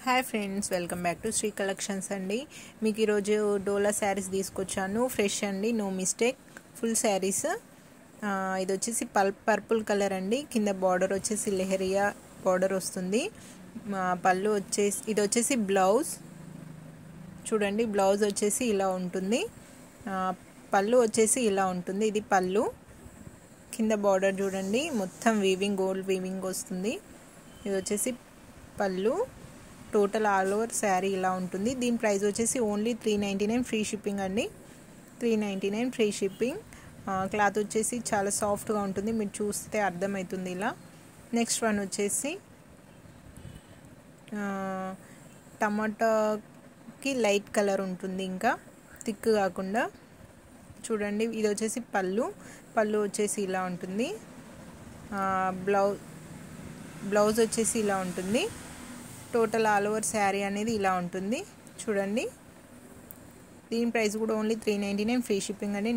Hi friends, welcome back to Sri collections అండి. మీకు ఈరోజు డోలా శారీస్ తీసుకొచ్చాను. ఫ్రెష్ అండి, నో మిస్టేక్, ఫుల్ శారీస్. ఇది వచ్చేసి పర్పుల్ కలర్ అండి. కింద బార్డర్ వచ్చేసి లెహరియా బార్డర్ వస్తుంది. పళ్ళు వచ్చేసి ఇది వచ్చేసి బ్లౌజ్ చూడండి. బ్లౌజ్ వచ్చేసి ఇలా ఉంటుంది. పళ్ళు వచ్చేసి ఇలా ఉంటుంది. ఇది పళ్ళు. కింద బార్డర్ చూడండి, మొత్తం వీవింగ్, గోల్డ్ వీవింగ్ వస్తుంది. ఇది వచ్చేసి పళ్ళు. టోటల్ ఆల్ ఓవర్ శారీ ఇలా ఉంటుంది. దీని ప్రైస్ వచ్చేసి ఓన్లీ 399 ఫ్రీ షిప్పింగ్ అండి. 399 ఫ్రీ షిప్పింగ్. క్లాత్ వచ్చేసి చాలా సాఫ్ట్గా ఉంటుంది, మీరు చూస్తే అర్థమవుతుంది ఇలా. నెక్స్ట్ వన్ వచ్చేసి టమాటాకి లైట్ కలర్ ఉంటుంది, ఇంకా థిక్ కాకుండా. చూడండి, ఇది వచ్చేసి పళ్ళు వచ్చేసి ఇలా ఉంటుంది. బ్లౌజ్ వచ్చేసి ఇలా ఉంటుంది. టోటల్ ఆల్ ఓవర్ శారీ అనేది ఇలా ఉంటుంది చూడండి. దీని ప్రైస్ కూడా ఓన్లీ 399 ఫ్రీ షిప్పింగ్ అండి.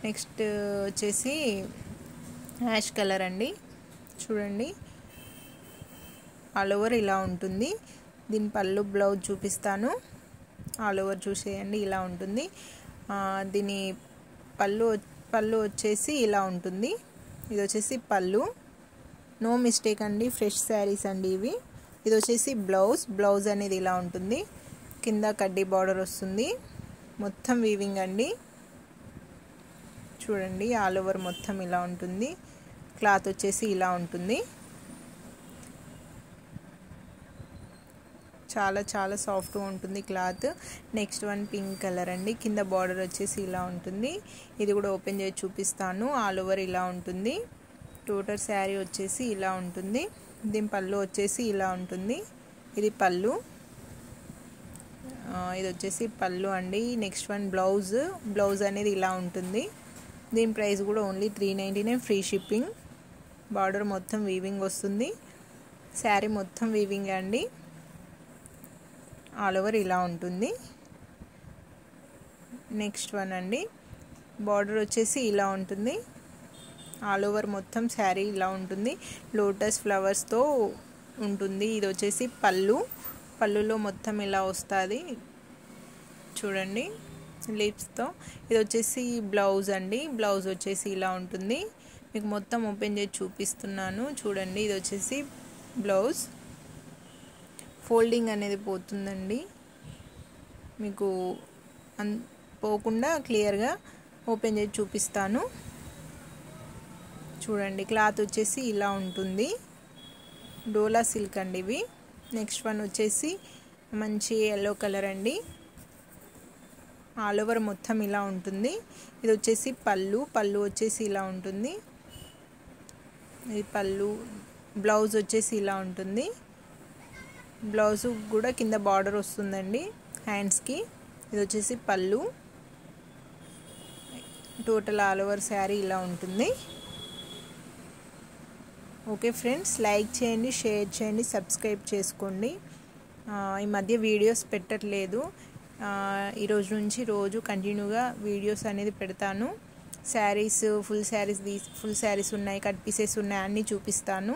నెక్స్ట్ వచ్చేసి యాష్ కలర్ అండి. చూడండి, ఆల్ ఓవర్ ఇలా ఉంటుంది. దీని పళ్ళు బ్లౌజ్ చూపిస్తాను. ఆల్ ఓవర్ చూసేయండి, ఇలా ఉంటుంది. దీని పళ్ళు వచ్చేసి ఇలా ఉంటుంది. ఇది వచ్చేసి పళ్ళు. నో మిస్టేక్ అండి, ఫ్రెష్ శారీస్ అండి ఇవి. ఇది వచ్చేసి బ్లౌజ్ అనేది ఇలా ఉంటుంది. కింద కడ్డీ బార్డర్ వస్తుంది, మొత్తం వీవింగ్ అండి. చూడండి, ఆల్ ఓవర్ మొత్తం ఇలా ఉంటుంది. క్లాత్ వచ్చేసి ఇలా ఉంటుంది. చాలా చాలా సాఫ్ట్గా ఉంటుంది cloth. Next one pink colour అండి. కింద బార్డర్ వచ్చేసి ఇలా ఉంటుంది. ఇది కూడా ఓపెన్ చేసి చూపిస్తాను. ఆల్ ఓవర్ ఇలా ఉంటుంది. టోటల్ శారీ వచ్చేసి ఇలా ఉంటుంది. దీని పళ్ళు వచ్చేసి ఇలా ఉంటుంది. ఇది పళ్ళు. ఇది వచ్చేసి పళ్ళు అండి. నెక్స్ట్ వన్ బ్లౌజ్ అనేది ఇలా ఉంటుంది. దీని ప్రైస్ కూడా ఓన్లీ 399 ఫ్రీ షిప్పింగ్. బార్డర్ మొత్తం వీవింగ్ వస్తుంది. శారీ మొత్తం వీవింగ్ అండి. ఆల్ ఓవర్ ఇలా ఉంటుంది. నెక్స్ట్ వన్ అండి. బార్డర్ వచ్చేసి ఇలా ఉంటుంది. ఆల్ ఓవర్ మొత్తం శారీ ఇలా ఉంటుంది. లోటస్ ఫ్లవర్స్తో ఉంటుంది. ఇది వచ్చేసి పళ్ళులో మొత్తం ఇలా వస్తుంది చూడండి, లీవ్స్తో. ఇది వచ్చేసి బ్లౌజ్ అండి. బ్లౌజ్ వచ్చేసి ఇలా ఉంటుంది. మీకు మొత్తం ఓపెన్ చేసి చూపిస్తున్నాను చూడండి. ఇది వచ్చేసి బ్లౌజ్. ఫోల్డింగ్ అనేది పోతుందండి, మీకు పోకుండా క్లియర్గా ఓపెన్ చేసి చూపిస్తాను చూడండి. క్లాత్ వచ్చేసి ఇలా ఉంటుంది. డోలా సిల్క్ అండి ఇవి. నెక్స్ట్ వన్ వచ్చేసి మంచి ఎల్లో కలర్ అండి. ఆల్ ఓవర్ మొత్తం ఇలా ఉంటుంది. ఇది వచ్చేసి పళ్ళు వచ్చేసి ఇలా ఉంటుంది. ఇది పళ్ళు. బ్లౌజ్ వచ్చేసి ఇలా ఉంటుంది. బ్లౌజ్ కూడా కింద బార్డర్ వస్తుందండి హ్యాండ్స్కి. ఇది వచ్చేసి పళ్ళు. టోటల్ ఆల్ ఓవర్ శారీ ఇలా ఉంటుంది. ఓకే ఫ్రెండ్స్, లైక్ చేయండి, షేర్ చేయండి, సబ్స్క్రైబ్ చేసుకోండి. ఈ మధ్య వీడియోస్ పెట్టట్లేదు. ఈరోజు నుంచి రోజు కంటిన్యూగా వీడియోస్ అనేది పెడతాను. శారీస్, ఫుల్ శారీస్ ఉన్నాయి, కట్ పీసెస్ ఉన్నాయి, అన్నీ చూపిస్తాను.